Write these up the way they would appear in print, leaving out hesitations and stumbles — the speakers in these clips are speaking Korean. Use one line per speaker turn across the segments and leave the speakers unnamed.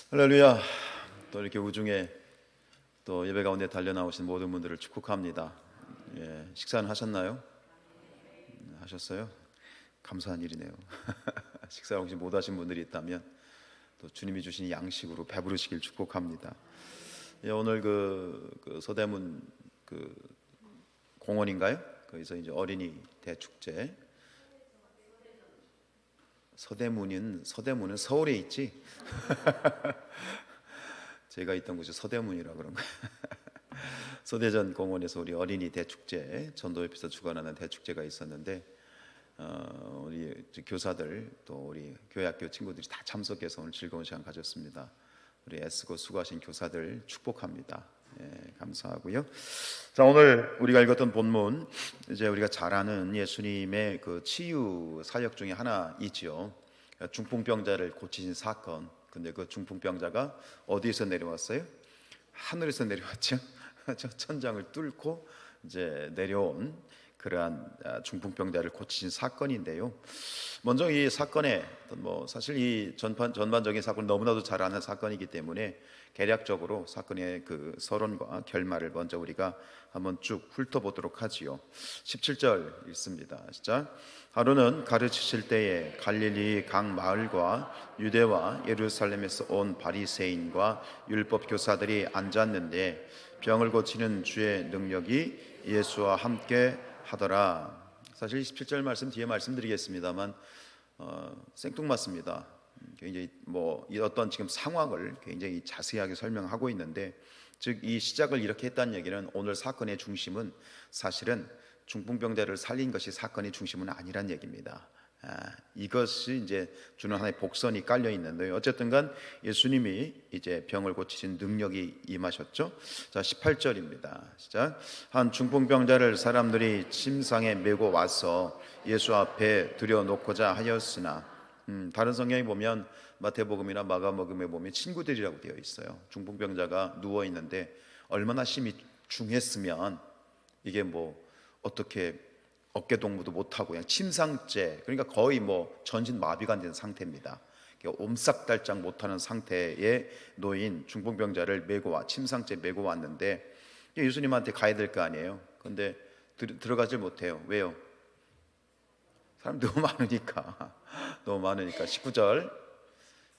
할렐루야. 또 이렇게 우중에 또 예배 가운데 달려 나오신 모든 분들을 축복합니다. 식사는 하셨나요? 하셨어요? 감사한 일이네요. 식사 혹시 못 하신 분들이 있다면 또 주님이 주신 양식으로 배부르시길 축복합니다. 오늘 그 서대문 그 공원인가요? 거기서 이제 어린이 대축제. 서대문은 서울에 있지. 제가 있던 곳이 서대문이라 그런 거예요. 서대전 공원에서 우리 어린이 대축제, 전도협에서 주관하는 대축제가 있었는데 우리 교사들 또 우리 교회학교 친구들이 다 참석해서 오늘 즐거운 시간 가졌습니다. 우리 애쓰고 수고하신 교사들 축복합니다. 감사하고요. 자, 오늘 우리가 읽었던 본문, 이제 우리가 잘 아는 예수님의 그 치유 사역 중에 하나 있죠. 중풍병자를 고치신 사건. 근데 그 중풍병자가 어디에서 내려왔어요? 하늘에서 내려왔죠. 저 천장을 뚫고 이제 내려온 그러한 중풍병자를 고치신 사건인데요. 먼저 이 사건에 사실 이 전반적인 사건 너무나도 잘 아는 사건이기 때문에 개략적으로 사건의 그 서론과 결말을 먼저 우리가 한번 쭉 훑어보도록 하지요. 17절 읽습니다. 시작. 하루는 가르치실 때에 갈릴리 각 마을과 유대와 예루살렘에서 온 바리새인과 율법 교사들이 앉았는데 병을 고치는 주의 능력이 예수와 함께 하더라. 사실 17절 말씀 뒤에 말씀드리겠습니다만 생뚱맞습니다. 굉장히 이 어떤 지금 상황을 굉장히 자세하게 설명하고 있는데, 즉 이 시작을 이렇게 했다는 얘기는 오늘 사건의 중심은 사실은 중풍병자를 살린 것이 사건의 중심은 아니란 얘기입니다. 이것이 이제 주는 하나의 복선이 깔려 있는데요. 어쨌든간 예수님이 이제 병을 고치신 능력이 임하셨죠. 자, 18절입니다. 시작. 한 중풍병자를 사람들이 침상에 메고 와서 예수 앞에 들여놓고자 하였으나, 다른 성경에 보면 마태복음이나 마가복음에 보면 친구들이라고 되어 있어요. 중풍병자가 누워 있는데 얼마나 심히 중했으면 이게 어떻게 어깨 동무도 못하고 그냥 침상째, 그러니까 거의 전신 마비가 된 상태입니다. 옴싹달짝 못하는 상태에 놓인 중풍병자를 침상째 메고 왔는데 예수님한테 가야 될 거 아니에요. 근데 들어가질 못해요. 왜요? 사람 너무 많으니까. 19절,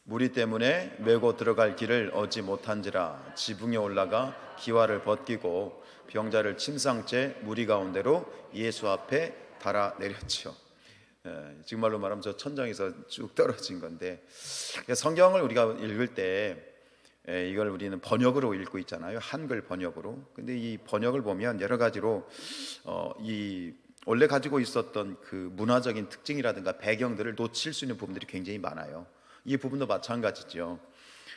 무리 때문에 메고 들어갈 길을 얻지 못한지라 지붕에 올라가 기와를 벗기고 병자를 침상째 무리 가운데로 예수 앞에 달아 내렸죠. 지금 말로 말하면 저 천장에서 쭉 떨어진 건데, 성경을 우리가 읽을 때 이걸 우리는 번역으로 읽고 있잖아요. 한글 번역으로. 근데 이 번역을 보면 여러 가지로 이 원래 가지고 있었던 그 문화적인 특징이라든가 배경들을 놓칠 수 있는 부분들이 굉장히 많아요. 이 부분도 마찬가지죠.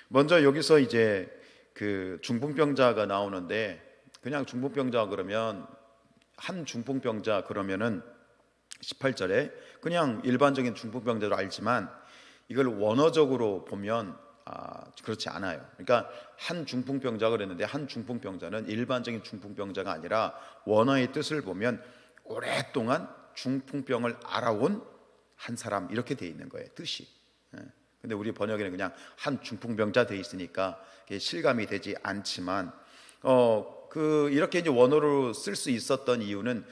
먼저 여기서 이제 그 중풍병자가 나오는데, 그냥 중풍병자 그러면 한 중풍병자 그러면은 18절에 그냥 일반적인 중풍병자로 알지만 이걸 원어적으로 보면 그렇지 않아요. 그러니까 한 중풍병자가 그랬는데 한 중풍병자는 일반적인 중풍병자가 아니라 원어의 뜻을 보면 오랫동안 중풍병을 앓아온 한 사람, 이렇게 돼 있는 거예요, 뜻이. 근데 우리 번역에는 그냥 한 중풍병자 돼 있으니까 실감이 되지 않지만 이렇게 이제 원어로 쓸 수 있었던 이유는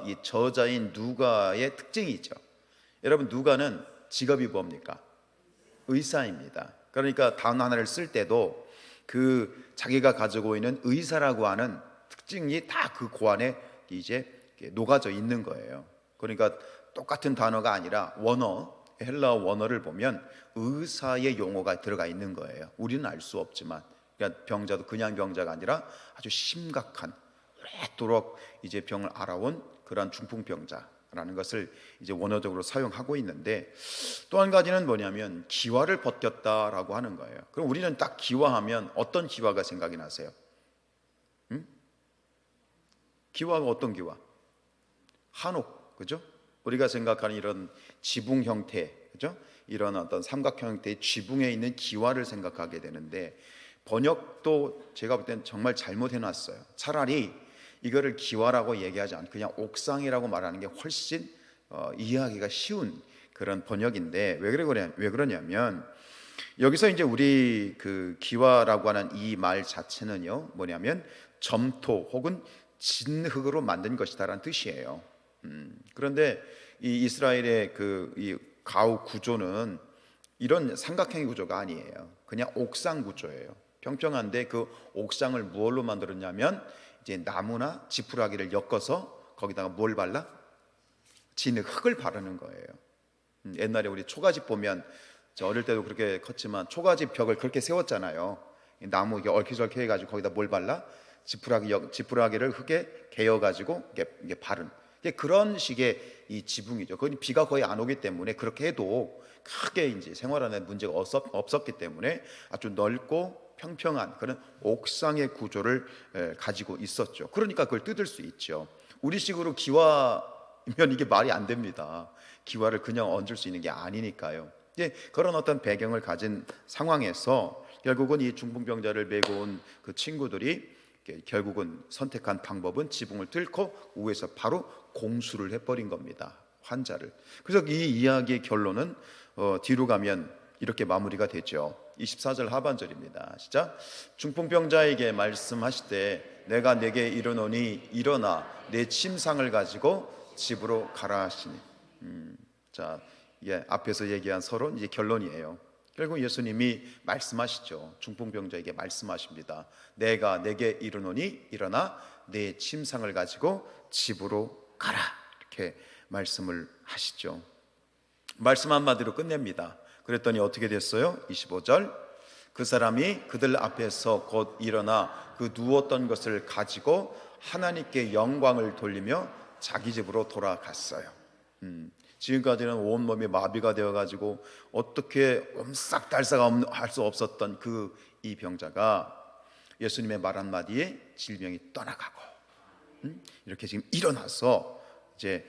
이 저자인 누가의 특징이 있죠. 여러분, 누가는 직업이 뭡니까? 의사입니다. 그러니까 단어 하나를 쓸 때도 그 자기가 가지고 있는 의사라고 하는 특징이 다 그 고안에 이제 녹아져 있는 거예요. 그러니까 똑같은 단어가 아니라 헬라어 원어를 보면 의사의 용어가 들어가 있는 거예요. 우리는 알 수 없지만, 그러니까 병자도 그냥 병자가 아니라 아주 심각한, 오랫도록 이제 병을 앓아온 그러한 중풍병자라는 것을 이제 원어적으로 사용하고 있는데, 또 한 가지는 뭐냐면 기와를 벗겼다라고 하는 거예요. 그럼 우리는 딱 기와하면 어떤 기와가 생각이 나세요? 기와가 어떤 기와? 한옥, 그죠? 우리가 생각하는 이런 지붕 형태, 그죠? 이런 어떤 삼각형 형태의 지붕에 있는 기와를 생각하게 되는데, 번역도 제가 볼 땐 정말 잘못해 놨어요. 차라리 이거를 기와라고 얘기하지 않고 그냥 옥상이라고 말하는 게 훨씬 이해하기가 쉬운 그런 번역인데, 왜 그러냐면 여기서 이제 우리 그 기와라고 하는 이 말 자체는요, 뭐냐면 점토 혹은 진흙으로 만든 것이다라는 뜻이에요. 그런데 이 이스라엘의 그 이 가옥 구조는 이런 삼각형 구조가 아니에요. 그냥 옥상 구조예요. 평평한데 그 옥상을 무엇로 만들었냐면 이제 나무나 지푸라기를 엮어서 거기다가 뭘 발라? 진흙, 흙을 바르는 거예요. 옛날에 우리 초가집 보면, 저 어릴 때도 그렇게 컸지만 초가집 벽을 그렇게 세웠잖아요. 나무 이게 얽히저얽히 해가지고 거기다 뭘 발라? 지푸라기를 흙에 개어가지고 이게 바른, 이게 그런 식의 이 지붕이죠. 거기 비가 거의 안 오기 때문에 그렇게 해도 크게 이제 생활하는 문제가 없었기 때문에 아주 넓고 평평한 그런 옥상의 구조를 가지고 있었죠. 그러니까 그걸 뜯을 수 있죠. 우리식으로 기와면 이게 말이 안 됩니다. 기와를 그냥 얹을 수 있는 게 아니니까요. 그런 어떤 배경을 가진 상황에서 결국은 이 중풍병자를 메고 온 그 친구들이 결국은 선택한 방법은 지붕을 뚫고 위에서 바로 공수를 해버린 겁니다, 환자를. 그래서 이 이야기의 결론은 뒤로 가면 이렇게 마무리가 되죠. 24절 하반절입니다. 시작. 중풍병자에게 말씀하시되 내가 내게 이르노니 일어나 내 침상을 가지고 집으로 가라 하시니. 자, 앞에서 얘기한 서론 이제 결론이에요. 결국 예수님이 말씀하시죠. 중풍병자에게 말씀하십니다. 내가 내게 이르노니 일어나 내 침상을 가지고 집으로 가라, 이렇게 말씀을 하시죠. 말씀 한마디로 끝냅니다. 그랬더니 어떻게 됐어요? 25절. 그 사람이 그들 앞에서 곧 일어나 그 누웠던 것을 가지고 하나님께 영광을 돌리며 자기 집으로 돌아갔어요. 지금까지는 온몸이 마비가 되어가지고 어떻게 옴싹달싹 할 수 없었던 이 병자가 예수님의 말 한마디에 질병이 떠나가고 이렇게 지금 일어나서 이제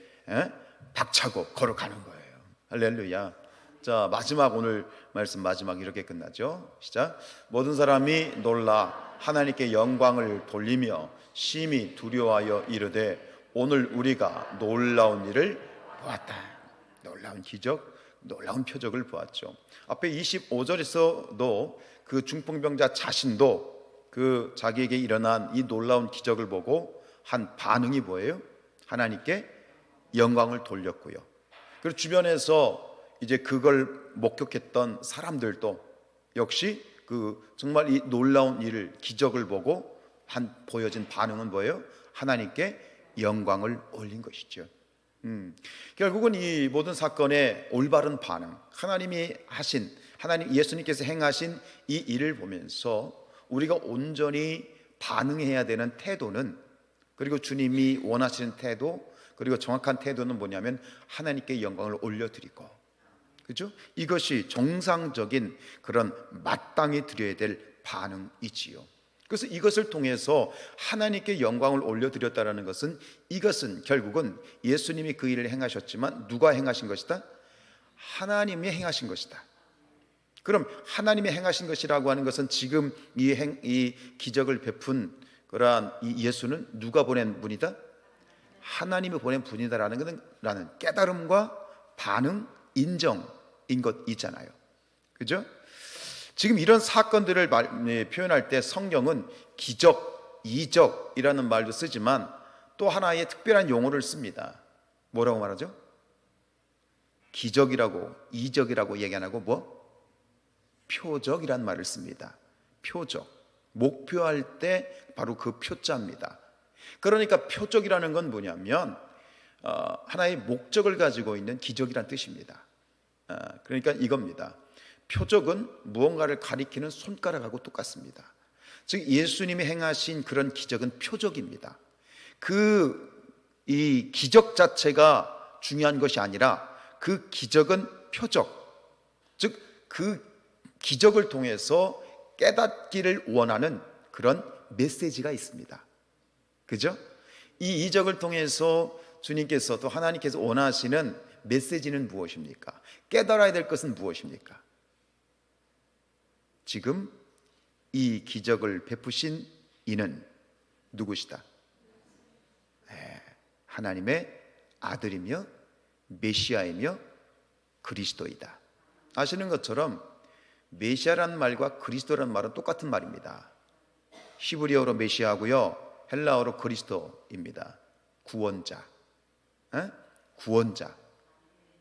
박차고 걸어가는 거예요. 할렐루야. 자, 마지막, 오늘 말씀 마지막 이렇게 끝나죠. 시작. 모든 사람이 놀라 하나님께 영광을 돌리며 심히 두려워하여 이르되 오늘 우리가 놀라운 일을 보았다. 놀라운 기적, 놀라운 표적을 보았죠. 앞에 25절에서도 그 중풍병자 자신도 그 자기에게 일어난 이 놀라운 기적을 보고 한 반응이 뭐예요? 하나님께 영광을 돌렸고요. 그리고 주변에서 이제 그걸 목격했던 사람들도 역시 정말 이 놀라운 일을, 기적을 보고 보여진 반응은 뭐예요? 하나님께 영광을 올린 것이죠. 결국은 이 모든 사건의 올바른 반응, 하나님 예수님께서 행하신 이 일을 보면서 우리가 온전히 반응해야 되는 태도는, 그리고 주님이 원하시는 태도, 그리고 정확한 태도는 뭐냐면 하나님께 영광을 올려드리고, 그죠? 이것이 정상적인 그런 마땅히 드려야 될 반응이지요. 그래서 이것을 통해서 하나님께 영광을 올려드렸다는 것은, 이것은 결국은 예수님이 그 일을 행하셨지만 누가 행하신 것이다? 하나님이 행하신 것이다. 그럼 하나님이 행하신 것이라고 하는 것은 지금 이 기적을 베푼 그러한 이 예수는 누가 보낸 분이다? 하나님이 보낸 분이다라는 깨달음과 반응, 인정인 것 있잖아요. 그죠? 지금 이런 사건들을 표현할 때 성경은 기적, 이적이라는 말도 쓰지만 또 하나의 특별한 용어를 씁니다. 뭐라고 말하죠? 기적이라고, 이적이라고 얘기 안 하고 표적이란 말을 씁니다. 표적. 목표할 때 바로 그 표자입니다. 그러니까 표적이라는 건 뭐냐면 하나의 목적을 가지고 있는 기적이란 뜻입니다. 그러니까 이겁니다. 표적은 무언가를 가리키는 손가락하고 똑같습니다. 즉 예수님이 행하신 그런 기적은 표적입니다. 이 기적 자체가 중요한 것이 아니라 그 기적은 표적, 즉 그 기적을 통해서 깨닫기를 원하는 그런 메시지가 있습니다. 그죠? 이 이적을 통해서 주님께서, 또 하나님께서 원하시는 메시지는 무엇입니까? 깨달아야 될 것은 무엇입니까? 지금 이 기적을 베푸신 이는 누구시다? 하나님의 아들이며 메시아이며 그리스도이다. 아시는 것처럼 메시아라는 말과 그리스도라는 말은 똑같은 말입니다. 히브리어로 메시아고요, 헬라어로 그리스도입니다. 구원자, 구원자,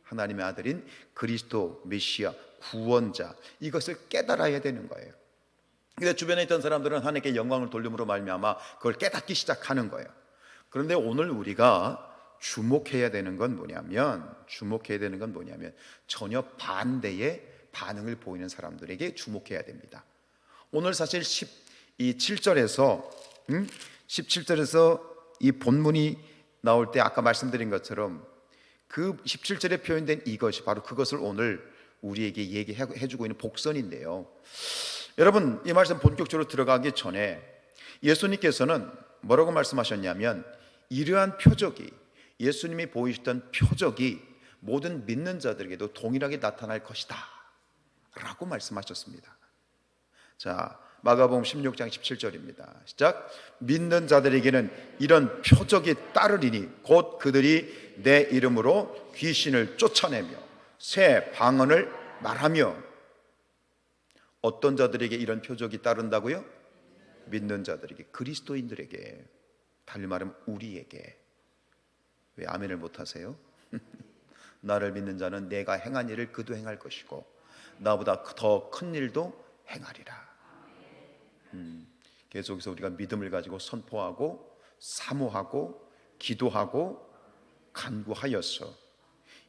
하나님의 아들인 그리스도, 메시아, 구원자, 이것을 깨달아야 되는 거예요. 근데 주변에 있던 사람들은 하나님께 영광을 돌림으로 말미암아 그걸 깨닫기 시작하는 거예요. 그런데 오늘 우리가 주목해야 되는 건 뭐냐면 전혀 반대의 반응을 보이는 사람들에게 주목해야 됩니다. 오늘 사실 17절에서 이 본문이 나올 때 아까 말씀드린 것처럼 그 17절에 표현된 이것이 바로 그것을 오늘 우리에게 얘기해 주고 있는 복선인데요. 여러분, 이 말씀 본격적으로 들어가기 전에 예수님께서는 뭐라고 말씀하셨냐면, 이러한 표적이, 예수님이 보이셨던 표적이 모든 믿는 자들에게도 동일하게 나타날 것이다 라고 말씀하셨습니다. 자, 마가복음 16장 17절입니다. 시작. 믿는 자들에게는 이런 표적이 따르리니 곧 그들이 내 이름으로 귀신을 쫓아내며 새 방언을 말하며. 어떤 자들에게 이런 표적이 따른다고요? 믿는 자들에게, 그리스도인들에게, 달리 말하면 우리에게. 왜 아멘을 못하세요? 나를 믿는 자는 내가 행한 일을 그도 행할 것이고 나보다 더 큰 일도 행하리라. 계속해서 우리가 믿음을 가지고 선포하고 사모하고 기도하고 간구하여서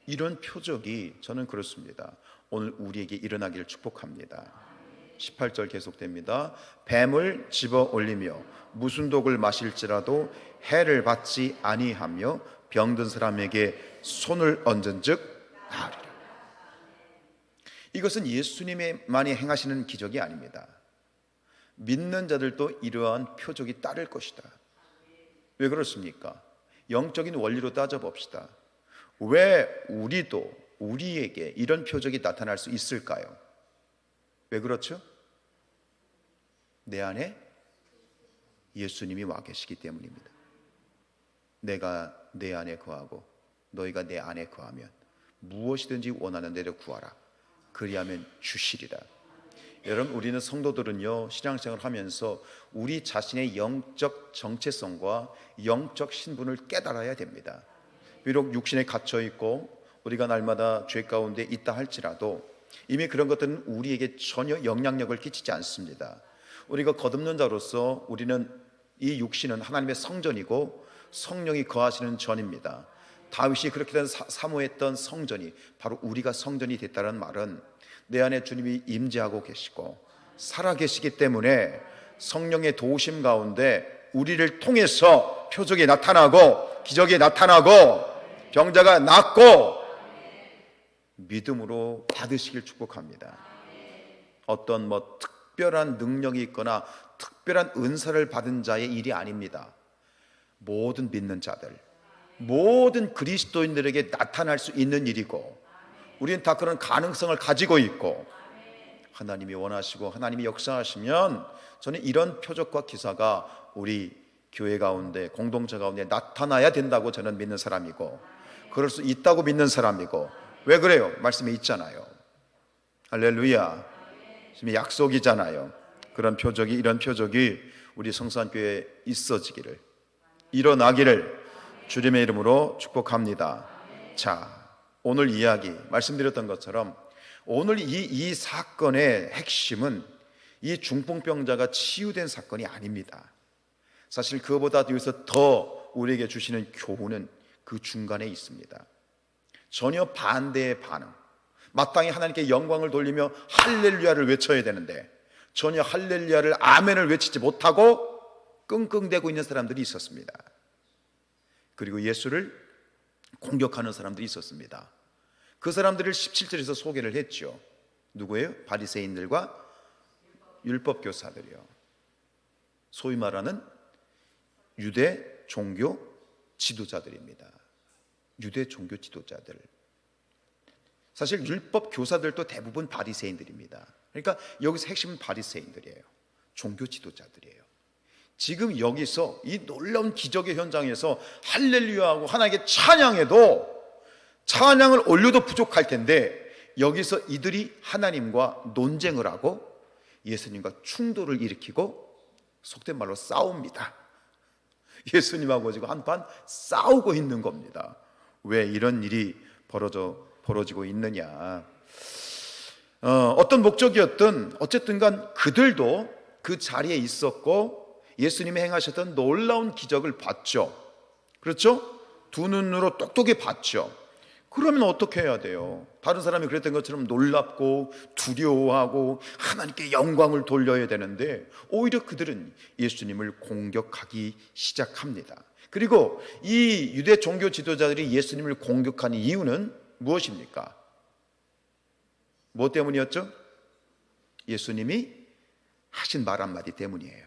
이런 표적이, 저는 그렇습니다, 오늘 우리에게 일어나기를 축복합니다. 18절 계속됩니다. 뱀을 집어 올리며 무슨 독을 마실지라도 해를 받지 아니하며 병든 사람에게 손을 얹은즉 나으리라. 이것은 예수님만이 행하시는 기적이 아닙니다. 믿는 자들도 이러한 표적이 따를 것이다. 왜 그렇습니까? 영적인 원리로 따져봅시다. 왜 우리에게 이런 표적이 나타날 수 있을까요? 왜 그렇죠? 내 안에 예수님이 와 계시기 때문입니다. 내가 내 안에 거하고 너희가 내 안에 거하면 무엇이든지 원하는 대로 구하라. 그리하면 주시리라. 여러분, 우리는 성도들은요, 신앙생활을 하면서 우리 자신의 영적 정체성과 영적 신분을 깨달아야 됩니다. 비록 육신에 갇혀 있고 우리가 날마다 죄 가운데 있다 할지라도 이미 그런 것들은 우리에게 전혀 영향력을 끼치지 않습니다. 우리가 거듭난 자로서 우리는, 이 육신은 하나님의 성전이고 성령이 거하시는 전입니다. 다윗이 그렇게 사모했던 성전이 바로 우리가 성전이 됐다는 말은 내 안에 주님이 임재하고 계시고 살아계시기 때문에 성령의 도우심 가운데 우리를 통해서 표적이 나타나고 기적이 나타나고 병자가 낫고 믿음으로 받으시길 축복합니다. 어떤 특별한 능력이 있거나 특별한 은사를 받은 자의 일이 아닙니다. 모든 믿는 자들, 모든 그리스도인들에게 나타날 수 있는 일이고, 우리는 다 그런 가능성을 가지고 있고, 하나님이 원하시고 하나님이 역사하시면 저는 이런 표적과 기사가 우리 교회 가운데, 공동체 가운데 나타나야 된다고 저는 믿는 사람이고, 그럴 수 있다고 믿는 사람이고. 왜 그래요? 말씀에 있잖아요. 할렐루야. 지금 약속이잖아요. 그런 표적이, 이런 표적이 우리 성산교회에 있어지기를, 일어나기를 주님의 이름으로 축복합니다. 자, 오늘 이야기 말씀드렸던 것처럼 오늘 이 사건의 핵심은 이 중풍병자가 치유된 사건이 아닙니다. 사실 그보다 여기서 더 우리에게 주시는 교훈은 그 중간에 있습니다. 전혀 반대의 반응, 마땅히 하나님께 영광을 돌리며 할렐루야를 외쳐야 되는데 전혀 할렐루야를, 아멘을 외치지 못하고 끙끙대고 있는 사람들이 있었습니다. 그리고 예수를 공격하는 사람들이 있었습니다. 그 사람들을 17절에서 소개를 했죠. 누구예요? 바리새인들과 율법교사들이요. 소위 말하는 유대 종교 지도자들입니다. 유대 종교 지도자들. 사실 율법 교사들도 대부분 바리새인들입니다. 그러니까 여기서 핵심은 바리새인들이에요. 종교 지도자들이에요. 지금 여기서 이 놀라운 기적의 현장에서 할렐루야하고 하나님께 찬양해도, 찬양을 올려도 부족할 텐데 여기서 이들이 하나님과 논쟁을 하고 예수님과 충돌을 일으키고 속된 말로 싸웁니다. 예수님하고 지금 한판 싸우고 있는 겁니다. 왜 이런 일이 벌어지고 있느냐? 어떤 목적이었든 어쨌든 간 그들도 그 자리에 있었고 예수님이 행하셨던 놀라운 기적을 봤죠. 그렇죠? 두 눈으로 똑똑히 봤죠. 그러면 어떻게 해야 돼요? 다른 사람이 그랬던 것처럼 놀랍고 두려워하고 하나님께 영광을 돌려야 되는데 오히려 그들은 예수님을 공격하기 시작합니다. 그리고 이 유대 종교 지도자들이 예수님을 공격하는 이유는 무엇입니까? 뭐 때문이었죠? 예수님이 하신 말 한마디 때문이에요.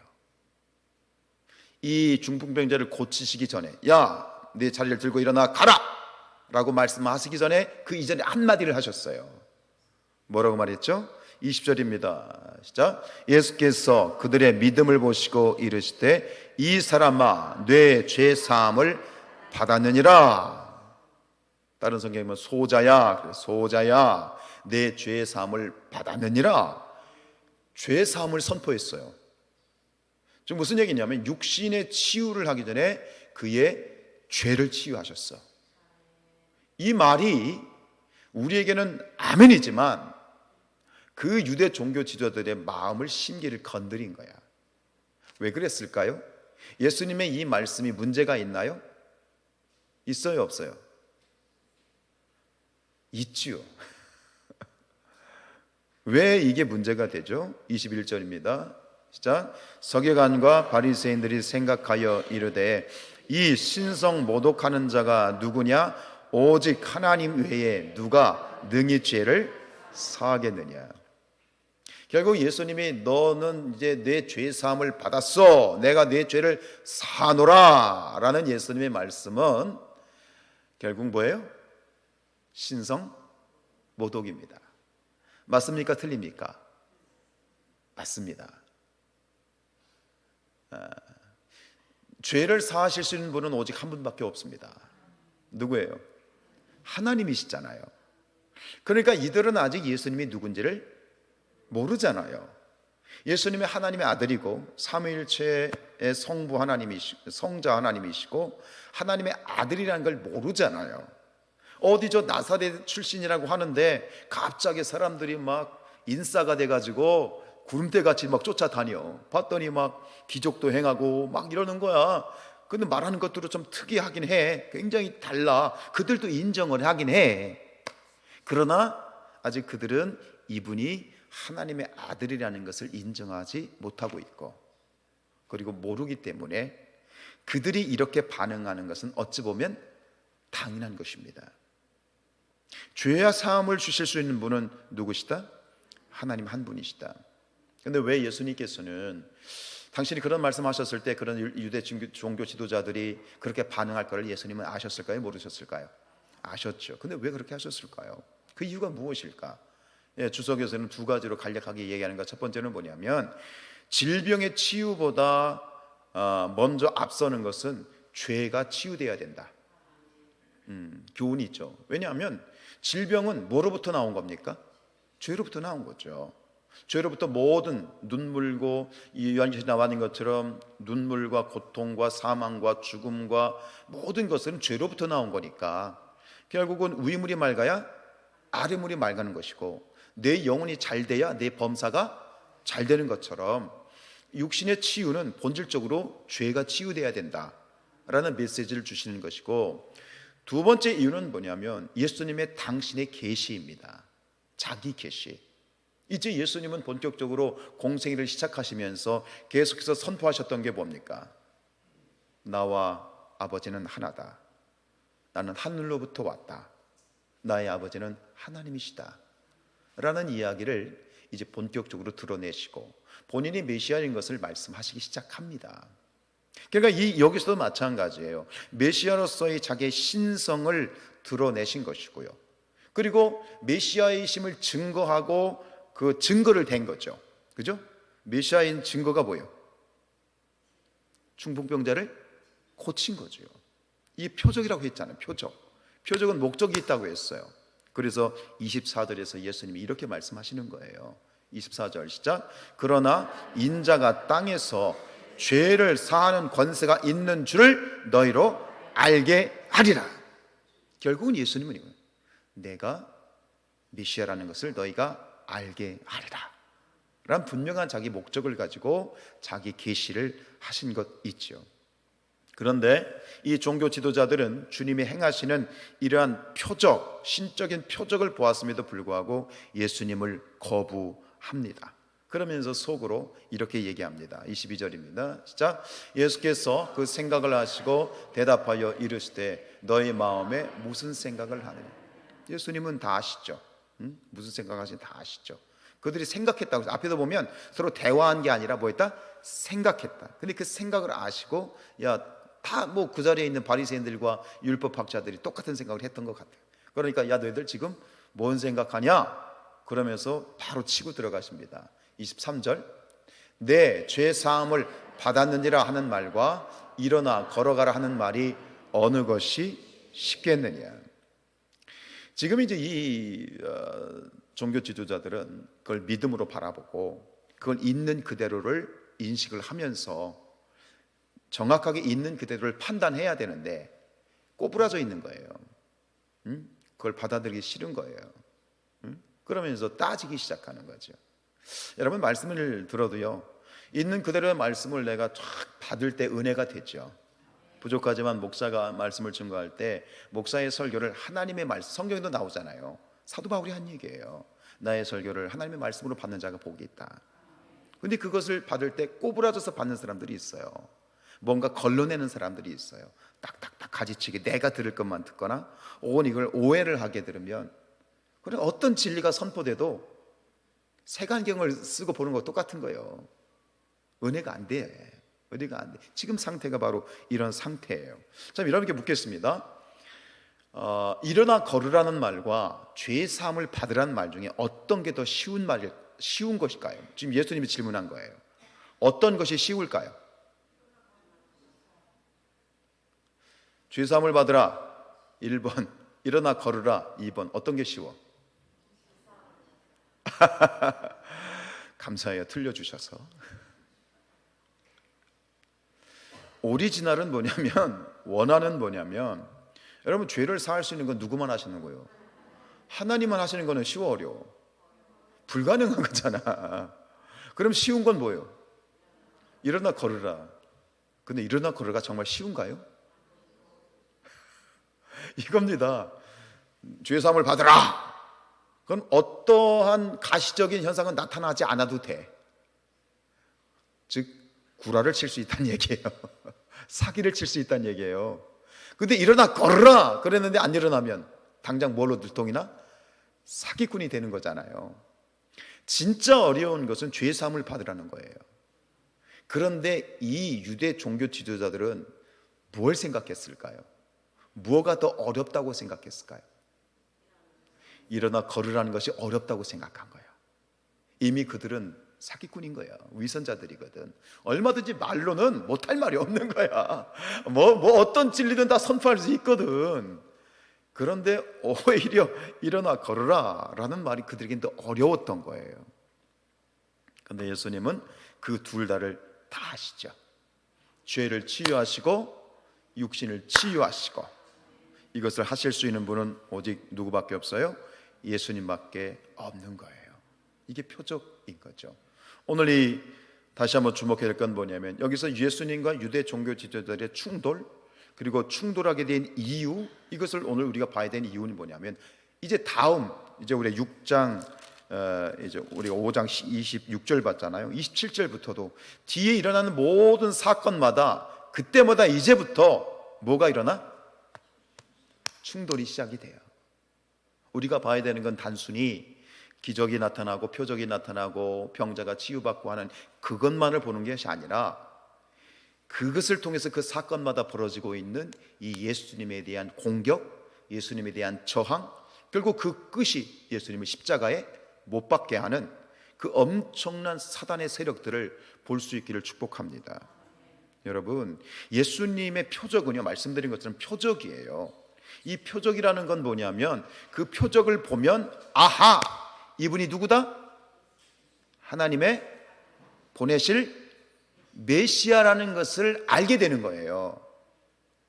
이 중풍병자를 고치시기 전에 야, 네 자리를 들고 일어나 가라! 라고 말씀하시기 전에 그 이전에 한마디를 하셨어요. 뭐라고 말했죠? 20절입니다. 시작. 예수께서 그들의 믿음을 보시고 이르시되 이 사람아 내 죄 사함을 받았느니라. 다른 성경에 보면 소자야 내 죄 사함을 받았느니라. 죄 사함을 선포했어요. 지금 무슨 얘기냐면 육신의 치유를 하기 전에 그의 죄를 치유하셨어. 이 말이 우리에게는 아멘이지만 그 유대 종교 지도자들의 마음을 심기를 건드린 거야. 왜 그랬을까요? 예수님의 이 말씀이 문제가 있나요? 있어요, 없어요? 있지요. 왜 이게 문제가 되죠? 21절입니다. 시작. 서기관과 바리새인들이 생각하여 이르되 이 신성 모독하는 자가 누구냐? 오직 하나님 외에 누가 능히 죄를 사하겠느냐. 결국 예수님이 너는 이제 내 죄 사함을 받았어, 내가 내 죄를 사노라 라는 예수님의 말씀은 결국 뭐예요? 신성 모독입니다. 맞습니까? 틀립니까? 맞습니다. 죄를 사하실 수 있는 분은 오직 한 분밖에 없습니다. 누구예요? 하나님이시잖아요. 그러니까 이들은 아직 예수님이 누군지를 모르잖아요. 예수님이 하나님의 아들이고 삼위일체의 성부 하나님이시고 성자 하나님이시고 하나님의 아들이라는 걸 모르잖아요. 어디 저 나사렛 출신이라고 하는데 갑자기 사람들이 막 인싸가 돼가지고 구름대같이 막 쫓아다녀. 봤더니 막 기적도 행하고 막 이러는 거야. 근데 말하는 것들도 좀 특이하긴 해. 굉장히 달라. 그들도 인정을 하긴 해. 그러나 아직 그들은 이분이 하나님의 아들이라는 것을 인정하지 못하고 있고, 그리고 모르기 때문에 그들이 이렇게 반응하는 것은 어찌 보면 당연한 것입니다. 죄와 사함을 주실 수 있는 분은 누구시다? 하나님 한 분이시다. 근데 왜 예수님께서는 당신이 그런 말씀하셨을 때 그런 유대 종교 지도자들이 그렇게 반응할 것을 예수님은 아셨을까요? 모르셨을까요? 아셨죠. 근데 왜 그렇게 하셨을까요? 그 이유가 무엇일까? 주석에서는 두 가지로 간략하게 얘기하는 것. 첫 번째는 뭐냐면 질병의 치유보다 먼저 앞서는 것은 죄가 치유돼야 된다. 교훈이 있죠. 왜냐하면 질병은 뭐로부터 나온 겁니까? 죄로부터 나온 거죠. 죄로부터 모든 눈물고 요한계시록에 나와 있는 것처럼 눈물과 고통과 사망과 죽음과 모든 것은 죄로부터 나온 거니까 결국은 위물이 맑아야 아래물이 맑아는 것이고 내 영혼이 잘 돼야 내 범사가 잘 되는 것처럼 육신의 치유는 본질적으로 죄가 치유돼야 된다라는 메시지를 주시는 것이고, 두 번째 이유는 뭐냐면 예수님의 당신의 계시입니다. 자기 계시. 이제 예수님은 본격적으로 공생애를 시작하시면서 계속해서 선포하셨던 게 뭡니까? 나와 아버지는 하나다. 나는 하늘로부터 왔다. 나의 아버지는 하나님이시다 라는 이야기를 이제 본격적으로 드러내시고 본인이 메시아인 것을 말씀하시기 시작합니다. 그러니까 여기서도 마찬가지예요. 메시아로서의 자기의 신성을 드러내신 것이고요. 그리고 메시아이심을 증거하고 그 증거를 댄 거죠. 그죠? 메시아인 증거가 뭐예요? 중풍병자를 고친 거죠. 이 표적이라고 했잖아요. 표적은 목적이 있다고 했어요. 그래서 24절에서 예수님이 이렇게 말씀하시는 거예요. 24절 시작. 그러나 인자가 땅에서 죄를 사하는 권세가 있는 줄을 너희로 알게 하리라. 결국은 예수님은 이거예요. 내가 메시아라는 것을 너희가 알게 하리라 라는 분명한 자기 목적을 가지고 자기 계시를 하신 것 있죠. 그런데 이 종교 지도자들은 주님이 행하시는 이러한 표적, 신적인 표적을 보았음에도 불구하고 예수님을 거부합니다. 그러면서 속으로 이렇게 얘기합니다. 22절입니다. 시작. 예수께서 그 생각을 하시고 대답하여 이르시되 너희 마음에 무슨 생각을 하느냐. 예수님은 다 아시죠. 무슨 생각하시는지 다 아시죠. 그들이 생각했다고, 앞에도 보면 서로 대화한 게 아니라 뭐했다? 생각했다. 근데 그 생각을 아시고, 야, 다 뭐 그 자리에 있는 바리새인들과 율법학자들이 똑같은 생각을 했던 것 같아요. 그러니까 야, 너희들 지금 뭔 생각하냐? 그러면서 바로 치고 들어가십니다. 23절. 내 죄 사함을 받았느니라 하는 말과 일어나 걸어가라 하는 말이 어느 것이 쉽겠느냐. 지금 이제 이 종교 지도자들은 그걸 믿음으로 바라보고 그걸 있는 그대로를 인식을 하면서 정확하게 있는 그대로를 판단해야 되는데 꼬부라져 있는 거예요. 그걸 받아들이기 싫은 거예요. 그러면서 따지기 시작하는 거죠. 여러분, 말씀을 들어도요, 있는 그대로의 말씀을 내가 쫙 받을 때 은혜가 되죠. 부족하지만 목사가 말씀을 증거할 때 목사의 설교를 하나님의 말씀, 성경에도 나오잖아요. 사도 바울이 한 얘기예요. 나의 설교를 하나님의 말씀으로 받는 자가 복이 있다. 근데 그것을 받을 때 꼬부라져서 받는 사람들이 있어요. 뭔가 걸러내는 사람들이 있어요. 딱딱딱 가지치기, 내가 들을 것만 듣거나 혹은 이걸 오해를 하게 들으면, 그래, 어떤 진리가 선포돼도 색안경을 쓰고 보는 거 똑같은 거예요. 은혜가 안 돼. 은혜가 안 돼. 지금 상태가 바로 이런 상태예요. 자, 여러분께 묻겠습니다. 일어나 걸으라는 말과 죄 사함을 받으라는 말 중에 어떤 게 더 쉬운 것일까요? 지금 예수님이 질문한 거예요. 어떤 것이 쉬울까요? 죄 사함을 받으라 1번, 일어나 걸으라 2번. 어떤 게 쉬워? 감사해요. 틀려주셔서. 오리지널은 뭐냐면, 원하는 뭐냐면, 여러분, 죄를 사할 수 있는 건 누구만 하시는 거예요? 하나님만 하시는 거는 쉬워, 어려워? 불가능한 거잖아. 그럼 쉬운 건 뭐예요? 일어나 걸으라. 근데 일어나 걸으라 정말 쉬운가요? 이겁니다. 죄 사함을 받으라. 그건 어떠한 가시적인 현상은 나타나지 않아도 돼. 즉, 구라를 칠 수 있다는 얘기예요. 사기를 칠 수 있다는 얘기예요. 근데 일어나 걸으라 그랬는데 안 일어나면 당장 뭘로 들통이나? 사기꾼이 되는 거잖아요. 진짜 어려운 것은 죄 사함을 받으라는 거예요. 그런데 이 유대 종교 지도자들은 뭘 생각했을까요? 무엇가 더 어렵다고 생각했을까요? 일어나 걸으라는 것이 어렵다고 생각한 거예요. 이미 그들은 사기꾼인 거야. 위선자들이거든. 얼마든지 말로는 못할 말이 없는 거야. 뭐 어떤 진리든 다 선포할 수 있거든. 그런데 오히려 일어나 걸으라 라는 말이 그들에겐 더 어려웠던 거예요. 그런데 예수님은 그 둘 다를 다 하시죠. 죄를 치유하시고 육신을 치유하시고, 이것을 하실 수 있는 분은 오직 누구밖에 없어요? 예수님밖에 없는 거예요. 이게 표적인 거죠. 오늘 다시 한번 주목해야 될 건 뭐냐면, 여기서 예수님과 유대 종교 지도자들의 충돌, 그리고 충돌하게 된 이유, 이것을 오늘 우리가 봐야 되는 이유는 뭐냐면, 이제 우리 6장, 이제 우리 5장 26절 봤잖아요. 27절부터도 뒤에 일어나는 모든 사건마다 그때마다 이제부터 뭐가 일어나? 충돌이 시작이 돼요. 우리가 봐야 되는 건 단순히 기적이 나타나고 표적이 나타나고 병자가 치유받고 하는 그것만을 보는 것이 아니라, 그것을 통해서 그 사건마다 벌어지고 있는 이 예수님에 대한 공격, 예수님에 대한 저항, 결국 그 끝이 예수님을 십자가에 못 박게 하는 그 엄청난 사단의 세력들을 볼 수 있기를 축복합니다. 여러분, 예수님의 표적은요, 말씀드린 것처럼 표적이에요. 이 표적이라는 건 뭐냐면 그 표적을 보면 아하, 이분이 누구다? 하나님의 보내실 메시아라는 것을 알게 되는 거예요.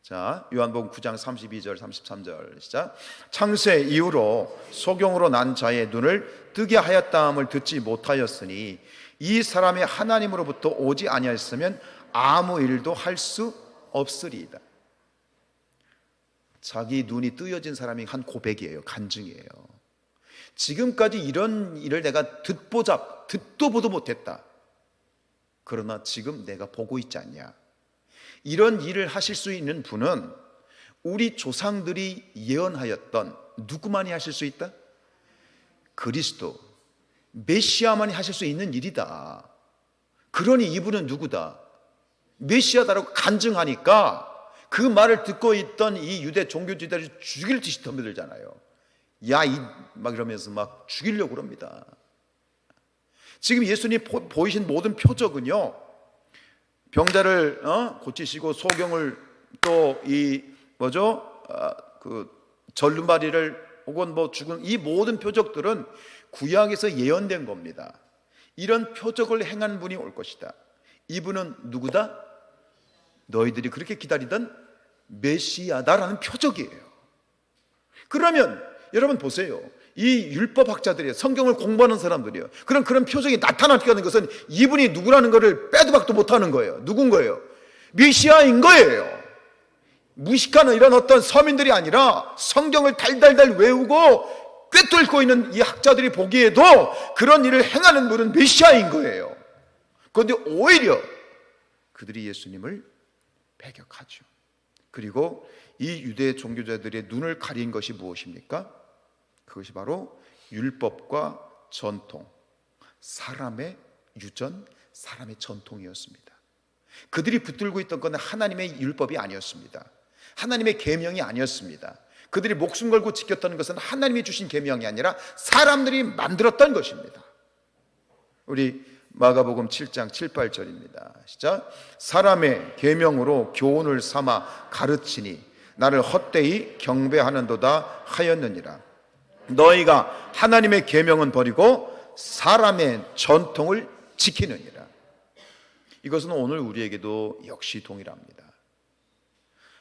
자, 요한복음 9장 32절 33절 시작. 창세 이후로 소경으로 난 자의 눈을 뜨게 하였다함을 듣지 못하였으니 이 사람이 하나님으로부터 오지 아니하였으면 아무 일도 할 수 없으리이다. 자기 눈이 뜨여진 사람이 한 고백이에요. 간증이에요. 지금까지 이런 일을 내가 듣도 보도 못했다. 그러나 지금 내가 보고 있지 않냐. 이런 일을 하실 수 있는 분은 우리 조상들이 예언하였던 누구만이 하실 수 있다? 그리스도, 메시아만이 하실 수 있는 일이다. 그러니 이분은 누구다? 메시아다라고 간증하니까 그 말을 듣고 있던 이 유대 종교 지도자들이 죽일 듯이 덤벼들잖아요. 야, 막 이러면서 막 죽이려고 그럽니다. 지금 예수님 보이신 모든 표적은요, 병자를 고치시고 소경을 또 그 절름발이를 혹은 뭐 죽은 이 모든 표적들은 구약에서 예언된 겁니다. 이런 표적을 행한 분이 올 것이다. 이분은 누구다? 너희들이 그렇게 기다리던 메시아다라는 표적이에요. 그러면 여러분 보세요. 이 율법학자들이에요. 성경을 공부하는 사람들이에요. 그런 표적이 나타나는 것은 이분이 누구라는 것을 빼도 박도 못하는 거예요. 누군 거예요? 메시아인 거예요. 무식한 이런 어떤 서민들이 아니라 성경을 달달달 외우고 꿰뚫고 있는 이 학자들이 보기에도 그런 일을 행하는 분은 메시아인 거예요. 그런데 오히려 그들이 예수님을 배격하죠. 그리고 이 유대 종교자들의 눈을 가린 것이 무엇입니까? 그것이 바로 율법과 전통, 사람의 유전, 사람의 전통이었습니다. 그들이 붙들고 있던 것은 하나님의 율법이 아니었습니다. 하나님의 계명이 아니었습니다. 그들이 목숨 걸고 지켰던 것은 하나님이 주신 계명이 아니라 사람들이 만들었던 것입니다. 우리 마가복음 7장 7, 8절입니다. 시작. 사람의 계명으로 교훈을 삼아 가르치니 나를 헛되이 경배하는도다 하였느니라. 너희가 하나님의 계명은 버리고 사람의 전통을 지키느니라. 이것은 오늘 우리에게도 역시 동일합니다.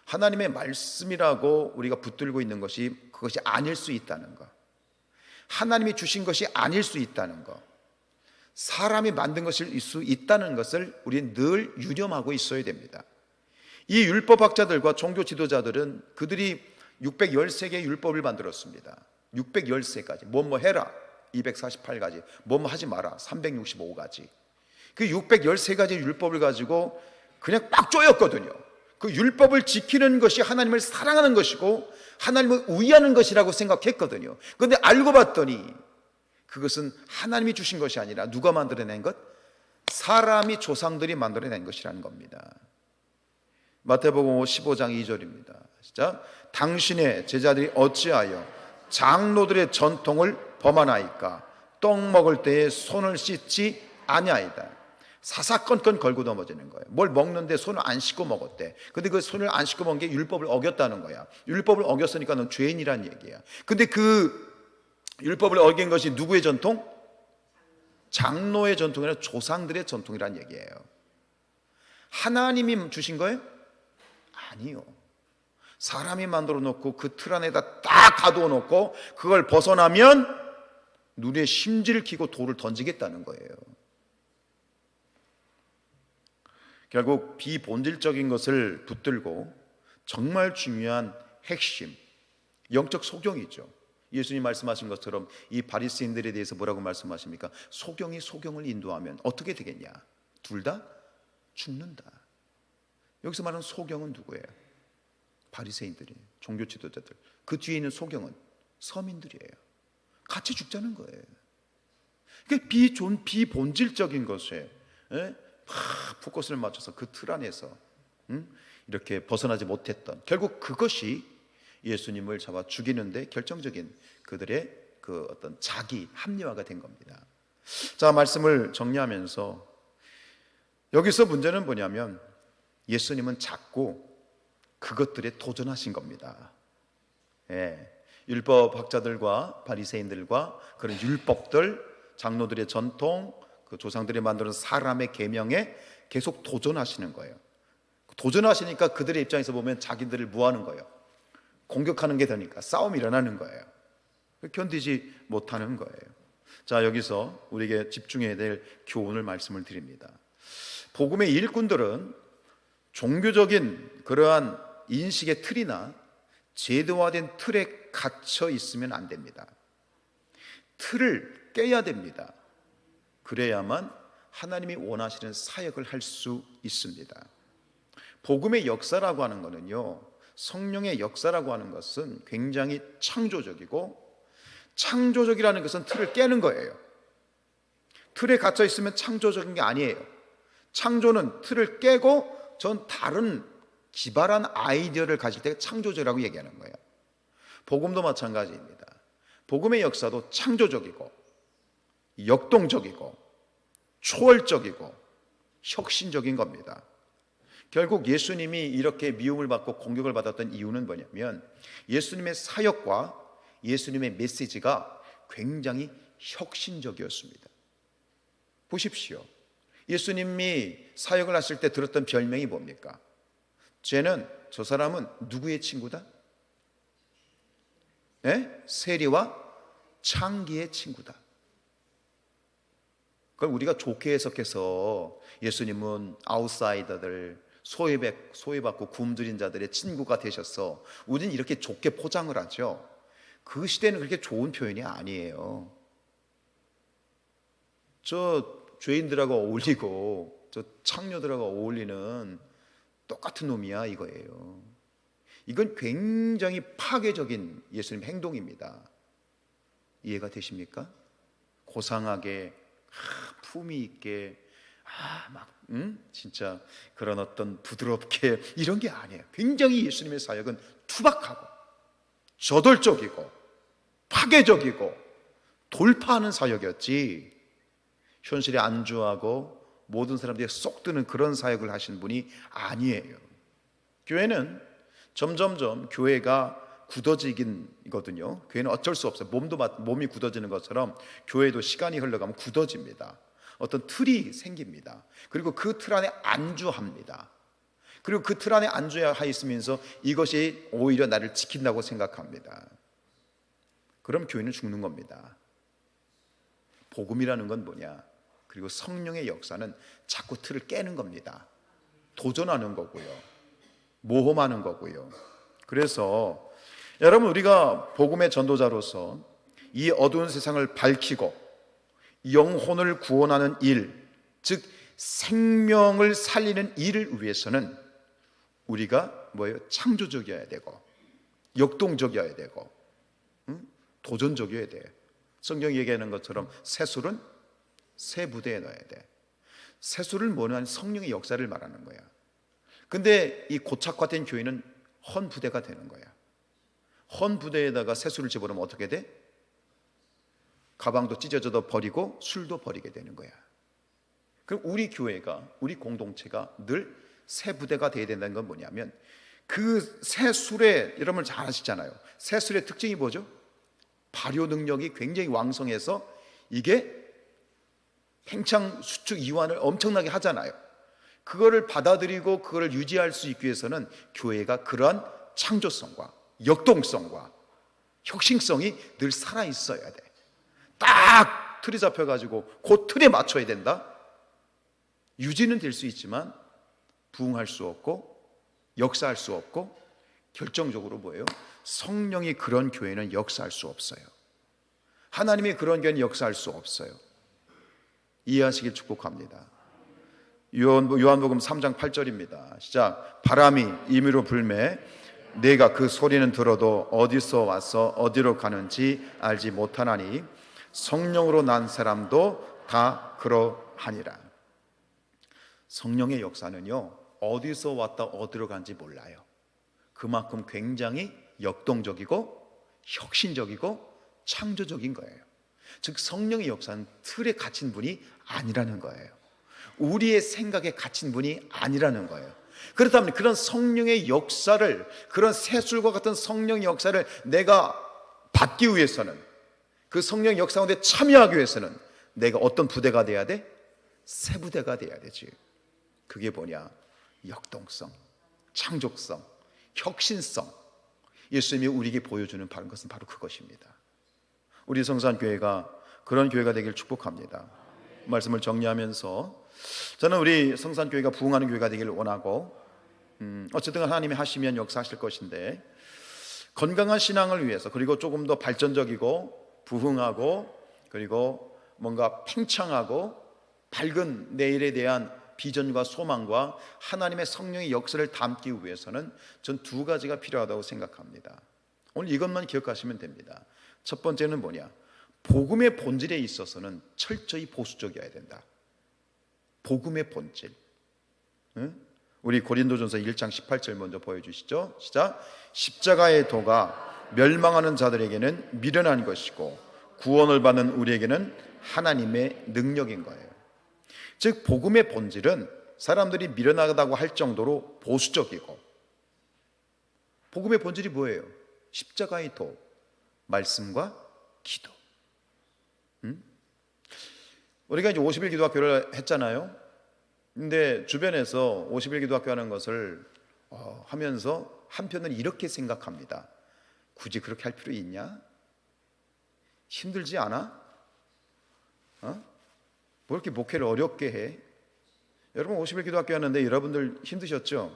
하나님의 말씀이라고 우리가 붙들고 있는 것이 그것이 아닐 수 있다는 것, 하나님이 주신 것이 아닐 수 있다는 것, 사람이 만든 것일 수 있다는 것을 우리는 늘 유념하고 있어야 됩니다. 이 율법학자들과 종교 지도자들은 그들이 613개의 율법을 만들었습니다. 613가지. 뭐뭐 해라 248가지, 뭐뭐 하지 마라 365가지. 그 613가지 율법을 가지고 그냥 빡 쪼였거든요. 그 율법을 지키는 것이 하나님을 사랑하는 것이고 하나님을 의하는 것이라고 생각했거든요. 그런데 알고 봤더니 그것은 하나님이 주신 것이 아니라 누가 만들어낸 것? 사람이, 조상들이 만들어낸 것이라는 겁니다. 마태복음 15장 2절입니다. 진짜 당신의 제자들이 어찌하여 장로들의 전통을 범하나이까? 떡 먹을 때에 손을 씻지 아니하이다. 사사건건 걸고 넘어지는 거예요. 뭘 먹는데 손을 안 씻고 먹었대. 근데 그 손을 안 씻고 먹은 게 율법을 어겼다는 거야. 율법을 어겼으니까 넌 죄인이란 얘기야. 근데 그 율법을 어긴 것이 누구의 전통? 장로의 전통이 아니라 조상들의 전통이란 얘기예요. 하나님이 주신 거예요? 아니요. 사람이 만들어 놓고 그 틀 안에다 딱 가두어 놓고 그걸 벗어나면 눈에 심지를 키고 돌을 던지겠다는 거예요. 결국 비본질적인 것을 붙들고 정말 중요한 핵심, 영적 소경이죠. 예수님 말씀하신 것처럼 이 바리새인들에 대해서 뭐라고 말씀하십니까? 소경이 소경을 인도하면 어떻게 되겠냐? 둘 다 죽는다. 여기서 말하는 소경은 누구예요? 바리새인들이에요. 종교 지도자들. 그 뒤에 있는 소경은 서민들이에요. 같이 죽자는 거예요. 그러니까 비본질적인 것에 포커스를 맞춰서 그 틀 안에서 이렇게 벗어나지 못했던, 결국 그것이 예수님을 잡아 죽이는데 결정적인 그들의 그 어떤 자기 합리화가 된 겁니다. 자, 말씀을 정리하면서 여기서 문제는 뭐냐면 예수님은 자꾸 그것들에 도전하신 겁니다. 예, 율법 학자들과 바리새인들과 그런 율법들, 장로들의 전통, 그 조상들이 만드는 사람의 계명에 계속 도전하시는 거예요. 도전하시니까 그들의 입장에서 보면 자기들을 뭐하는 거예요? 공격하는 게 되니까 싸움이 일어나는 거예요. 견디지 못하는 거예요. 자, 여기서 우리에게 집중해야 될 교훈을 말씀을 드립니다. 복음의 일꾼들은 종교적인 그러한 인식의 틀이나 제도화된 틀에 갇혀 있으면 안 됩니다. 틀을 깨야 됩니다. 그래야만 하나님이 원하시는 사역을 할 수 있습니다. 복음의 역사라고 하는 것은요, 성령의 역사라고 하는 것은 굉장히 창조적이고, 창조적이라는 것은 틀을 깨는 거예요. 틀에 갇혀 있으면 창조적인 게 아니에요. 창조는 틀을 깨고 전 다른 기발한 아이디어를 가질 때 창조적이라고 얘기하는 거예요. 복음도 마찬가지입니다. 복음의 역사도 창조적이고 역동적이고 초월적이고 혁신적인 겁니다. 결국 예수님이 이렇게 미움을 받고 공격을 받았던 이유는 뭐냐면 예수님의 사역과 예수님의 메시지가 굉장히 혁신적이었습니다. 보십시오. 예수님이 사역을 하실 때 들었던 별명이 뭡니까? 저 사람은 누구의 친구다? 네? 세리와 창기의 친구다. 그걸 우리가 좋게 해석해서 예수님은 아웃사이더들, 소외받고 굶주린 자들의 친구가 되셔서 우리는 이렇게 좋게 포장을 하죠. 그 시대는 그렇게 좋은 표현이 아니에요. 저 죄인들하고 어울리고 저 창녀들하고 어울리는 똑같은 놈이야 이거예요. 이건 굉장히 파괴적인 예수님 행동입니다. 이해가 되십니까? 고상하게 품위 있게 진짜 그런 어떤 부드럽게 이런 게 아니에요. 굉장히 예수님의 사역은 투박하고 저돌적이고 파괴적이고 돌파하는 사역이었지, 현실에 안주하고 모든 사람들이 쏙 드는 그런 사역을 하신 분이 아니에요. 교회는 점점점 교회가 굳어지긴거든요. 교회는 어쩔 수 없어요. 몸이 굳어지는 것처럼 교회도 시간이 흘러가면 굳어집니다. 어떤 틀이 생깁니다. 그리고 그 틀 안에 안주합니다. 그리고 그 틀 안에 안주하 있으면서 이것이 오히려 나를 지킨다고 생각합니다. 그럼 교회는 죽는 겁니다. 복음이라는 건 뭐냐? 그리고 성령의 역사는 자꾸 틀을 깨는 겁니다. 도전하는 거고요. 모험하는 거고요. 그래서 여러분, 우리가 복음의 전도자로서 이 어두운 세상을 밝히고 영혼을 구원하는 일, 즉 생명을 살리는 일을 위해서는 우리가 뭐예요? 창조적이어야 되고 역동적이어야 되고 도전적이어야 돼. 성경이 얘기하는 것처럼 새술은 새 부대에 넣어야 돼. 새술을 뭐냐면 성령의 역사를 말하는 거야. 근데 이 고착화된 교회는 헌 부대가 되는 거야. 헌 부대에다가 새술을 집어넣으면 어떻게 돼? 가방도 찢어져도 버리고 술도 버리게 되는 거야. 그럼 우리 교회가, 우리 공동체가 늘 새 부대가 되어야 된다는 건 뭐냐면 그 새술의, 여러분 잘 아시잖아요. 새술의 특징이 뭐죠? 발효 능력이 굉장히 왕성해서 이게 팽창, 수축, 이완을 엄청나게 하잖아요. 그거를 받아들이고 그거를 유지할 수 있기 위해서는 교회가 그러한 창조성과 역동성과 혁신성이 늘 살아있어야 돼. 딱 틀이 잡혀가지고 그 틀에 맞춰야 된다. 유지는 될 수 있지만 부흥할 수 없고 역사할 수 없고 결정적으로 뭐예요? 성령이 그런 교회는 역사할 수 없어요. 하나님이 그런 교회는 역사할 수 없어요. 이해하시길 축복합니다. 요한복음 3장 8절입니다. 시작. 바람이 임의로 불매 내가 그 소리는 들어도 어디서 와서 어디로 가는지 알지 못하나니 성령으로 난 사람도 다 그러하니라. 성령의 역사는요, 어디서 왔다 어디로 간지 몰라요. 그만큼 굉장히 역동적이고 혁신적이고 창조적인 거예요. 즉 성령의 역사는 틀에 갇힌 분이 아니라는 거예요. 우리의 생각에 갇힌 분이 아니라는 거예요. 그렇다면 그런 성령의 역사를, 그런 새술과 같은 성령의 역사를 내가 받기 위해서는, 그 성령 역사 가운데 참여하기 위해서는 내가 어떤 부대가 돼야 돼? 새 부대가 돼야 되지. 그게 뭐냐? 역동성, 창조성, 혁신성. 예수님이 우리에게 보여주는 것은 바로 그것입니다. 우리 성산교회가 그런 교회가 되길 축복합니다. 말씀을 정리하면서 저는 우리 성산교회가 부흥하는 교회가 되기를 원하고, 어쨌든 하나님이 하시면 역사하실 것인데, 건강한 신앙을 위해서, 그리고 조금 더 발전적이고 부흥하고, 그리고 뭔가 팽창하고 밝은 내일에 대한 비전과 소망과 하나님의 성령의 역사를 담기 위해서는 전 두 가지가 필요하다고 생각합니다. 오늘 이것만 기억하시면 됩니다. 첫 번째는 뭐냐? 복음의 본질에 있어서는 철저히 보수적이어야 된다. 복음의 본질. 우리 고린도전서 1장 18절 먼저 보여주시죠. 시작. 십자가의 도가 멸망하는 자들에게는 미련한 것이고 구원을 받는 우리에게는 하나님의 능력인 거예요. 즉 복음의 본질은 사람들이 미련하다고 할 정도로 보수적이고, 복음의 본질이 뭐예요? 십자가의 도, 말씀과 기도. 우리가 이제 50일 기도학교를 했잖아요. 근데 주변에서 50일 기도학교 하는 것을 하면서 한편은 이렇게 생각합니다. 굳이 그렇게 할 필요 있냐? 힘들지 않아? 뭐 이렇게 목회를 어렵게 해? 여러분 50일 기도학교 하는데 여러분들 힘드셨죠?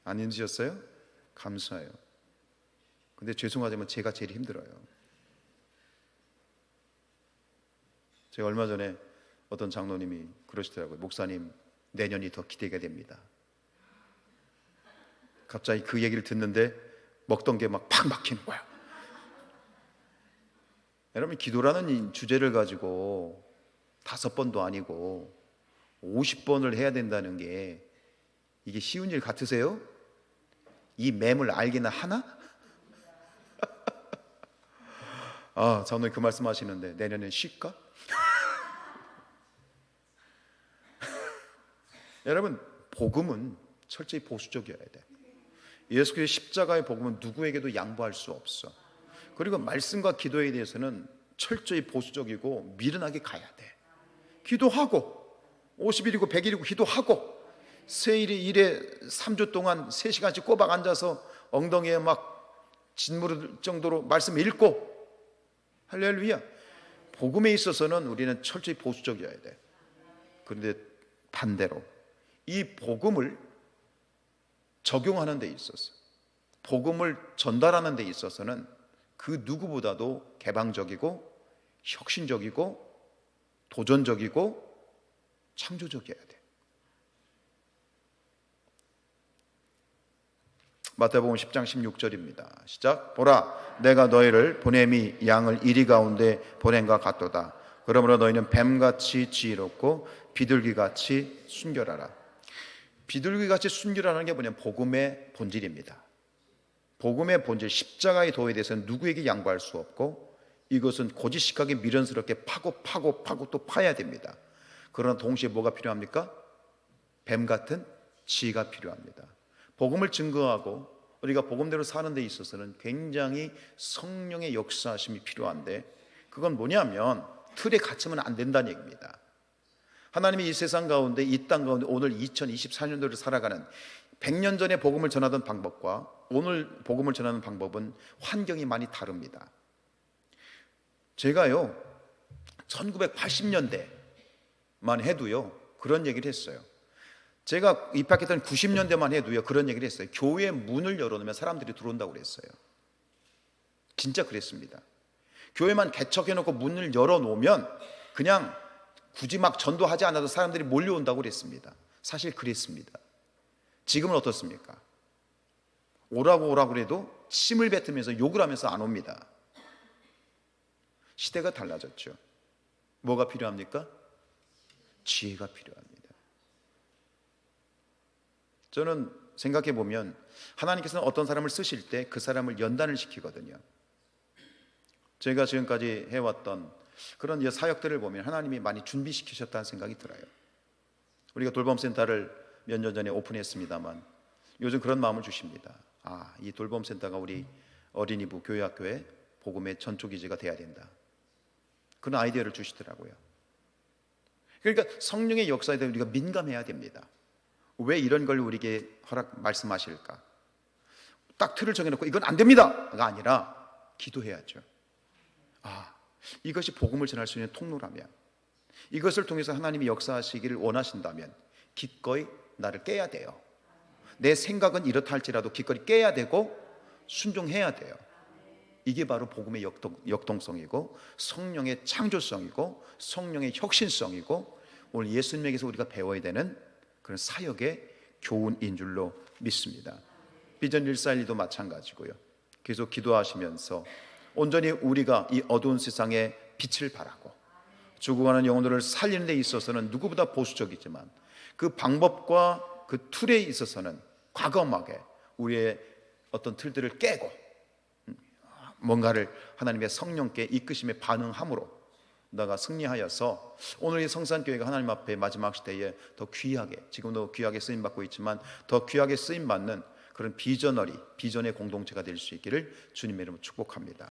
안 힘드셨어요? 감사해요. 근데 죄송하지만 제가 제일 힘들어요. 제가 얼마 전에 어떤 장로님이 그러시더라고요. 목사님, 내년이 더 기대가 됩니다. 갑자기 그 얘기를 듣는데 먹던 게 막 팍 막히는 거야. 여러분, 기도라는 이 주제를 가지고 5번도 아니고 50번을 해야 된다는 게 이게 쉬운 일 같으세요? 이 맴을 알기나 하나? 장로님 그 말씀 하시는데 내년엔 쉴까? 여러분, 복음은 철저히 보수적이어야 돼. 예수 그리스도의 십자가의 복음은 누구에게도 양보할 수 없어. 그리고 말씀과 기도에 대해서는 철저히 보수적이고 미련하게 가야 돼. 기도하고 50일이고 100일이고 기도하고, 세일이 일에 3주 동안 3시간씩 꼬박 앉아서 엉덩이에 막 짓무를 정도로 말씀 읽고, 할렐루야. 복음에 있어서는 우리는 철저히 보수적이어야 돼. 그런데 반대로 이 복음을 적용하는 데 있어서, 복음을 전달하는 데 있어서는 그 누구보다도 개방적이고 혁신적이고 도전적이고 창조적이어야 돼. 마태복음 10장 16절입니다. 시작. 보라, 내가 너희를 보냄이 양을 이리 가운데 보냄과 같도다. 그러므로 너희는 뱀같이 지혜롭고 비둘기같이 순결하라. 비둘기같이 순결하는 게 뭐냐면 복음의 본질입니다. 복음의 본질, 십자가의 도에 대해서는 누구에게 양보할 수 없고, 이것은 고지식하게 미련스럽게 파고 또 파야 됩니다. 그러나 동시에 뭐가 필요합니까? 뱀 같은 지혜가 필요합니다. 복음을 증거하고 우리가 복음대로 사는 데 있어서는 굉장히 성령의 역사하심이 필요한데, 그건 뭐냐면 틀에 갇히면 안 된다는 얘기입니다. 하나님이 이 세상 가운데, 이 땅 가운데 오늘 2024년도를 살아가는 100년 전에 복음을 전하던 방법과 오늘 복음을 전하는 방법은 환경이 많이 다릅니다. 제가요 1980년대만 해도요 그런 얘기를 했어요. 제가 입학했던 90년대만 해도요 그런 얘기를 했어요. 교회 문을 열어놓으면 사람들이 들어온다고 그랬어요. 진짜 그랬습니다. 교회만 개척해놓고 문을 열어놓으면 그냥 굳이 막 전도하지 않아도 사람들이 몰려온다고 그랬습니다. 사실 그랬습니다. 지금은 어떻습니까? 오라고 그래도 침을 뱉으면서 욕을 하면서 안 옵니다. 시대가 달라졌죠. 뭐가 필요합니까? 지혜가 필요합니다. 저는 생각해 보면 하나님께서는 어떤 사람을 쓰실 때 그 사람을 연단을 시키거든요. 제가 지금까지 해왔던 그런 사역들을 보면 하나님이 많이 준비시키셨다는 생각이 들어요. 우리가 돌봄센터를 몇 년 전에 오픈했습니다만 요즘 그런 마음을 주십니다. 이 돌봄센터가 우리 어린이부 교회학교의 복음의 전초기지가 돼야 된다. 그런 아이디어를 주시더라고요. 그러니까 성령의 역사에 대해 우리가 민감해야 됩니다. 왜 이런 걸 우리에게 말씀하실까? 딱 틀을 정해놓고 이건 안 됩니다가 아니라 기도해야죠. 이것이 복음을 전할 수 있는 통로라면, 이것을 통해서 하나님이 역사하시기를 원하신다면 기꺼이 나를 깨야 돼요. 내 생각은 이렇다 할지라도 기꺼이 깨야 되고 순종해야 돼요. 이게 바로 복음의 역동성이고 성령의 창조성이고 성령의 혁신성이고 오늘 예수님에게서 우리가 배워야 되는 그런 사역의 교훈인 줄로 믿습니다. 비전 141도 마찬가지고요. 계속 기도하시면서 온전히 우리가 이 어두운 세상에 빛을 발하고 죽어가는 영혼들을 살리는 데 있어서는 누구보다 보수적이지만 그 방법과 그 툴에 있어서는 과감하게 우리의 어떤 틀들을 깨고 뭔가를 하나님의 성령께 이끄심에 반응함으로 나가 승리하여서 오늘 이 성산교회가 하나님 앞에 마지막 시대에 더 귀하게, 지금도 귀하게 쓰임받고 있지만 더 귀하게 쓰임받는 그런 비전의 공동체가 될 수 있기를 주님의 이름으로 축복합니다.